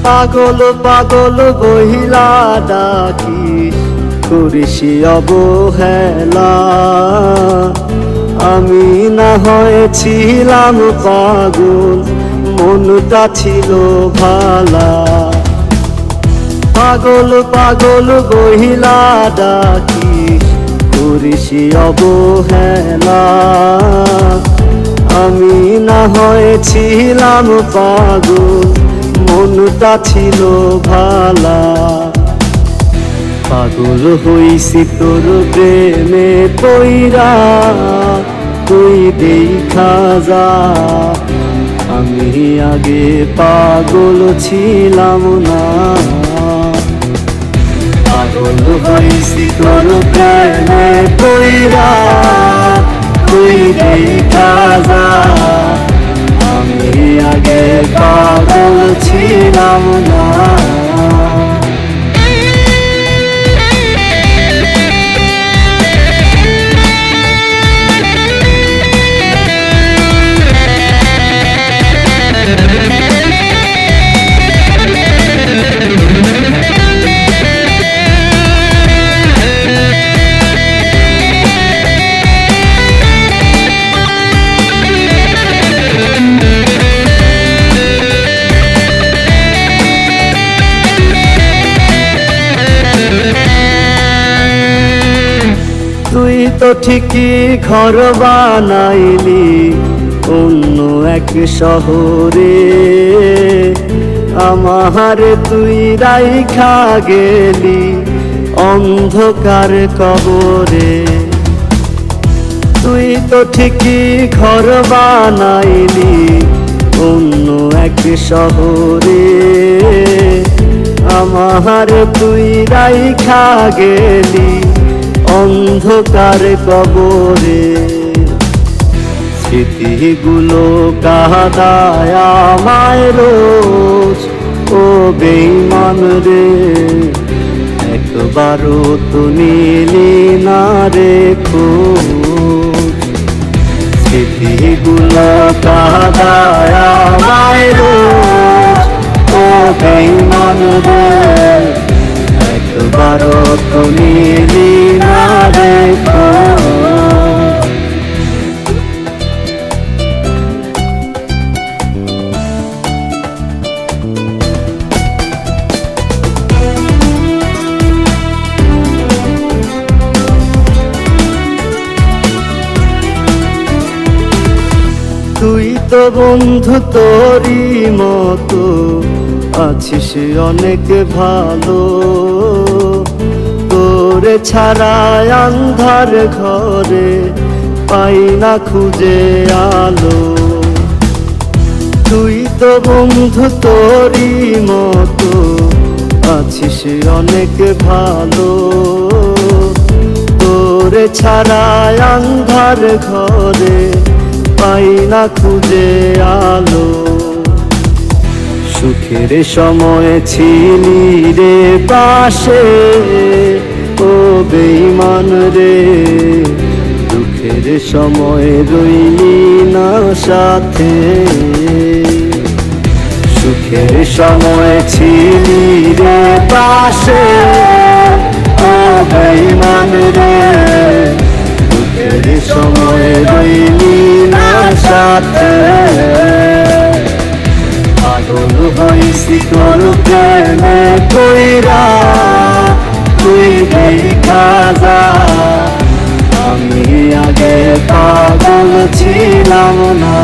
পাগল পাগল বহিলা ডাকি করিস অবহেলা। আমি না হয়েছিলাম পাগল, মনটা ছিল ভালা। পাগল পাগল বহিলা ডাকি করিস অবহেলা। আমি না হয়েছিলাম পাগল, মনটা ছিল ভালা। পাগল হইছি তোর প্রেমে পইরা, তুই দেখা যা। আমি আগে পাগল ছিলাম না। পাগল হইছি তোর প্রেমে পইরা, তুই দেখা যা। আমি আগে পাগল ছিলাম না। তুই তো ঠিকই ঘর বানাইলি অন্য এক শহরে, আমার তুই রাইখা গেলি অন্ধকার কবরে। তুই তো ঠিকই ঘর বানাইলি অন্য এক শহরে, আমার তুই রাইখা গেলি অন্ধকার কবরে। স্মৃতিগুলো কাঁদায় আমায় রোজ, ও বেঈমান রে। একবারও তো নিলি না রে খোঁজ। স্মৃতিগুলো কাঁদায় আমায় রোজ, ও বেঈমান রে। একবারও তো নিলি না রে খোঁজ। তুই তো বন্ধু তোরই মতো আছিস অনেক ভালো, তোরে ছাড়া আন্ধার ঘরে পাই না খুঁজে আলো। তুই তো বন্ধু তোরই মতো আছিস অনেক ভালো, তোরে ছাড়া আন্ধার ঘরে পাই না খুঁজে আলো। সুখের সময় ছিলি রে পাশে, ও বেঈমান রে। দুঃখের সময় রইলি না সাথে। সুখের সময় ছিলি রে পাশে, ও বেঈমান রে। দুঃখের সময় রইলি না সাথে। পাগল হইছি তোর প্রেমে পইরা, তুই দেখা যা। আমি আগে পাগল ছিলাম না।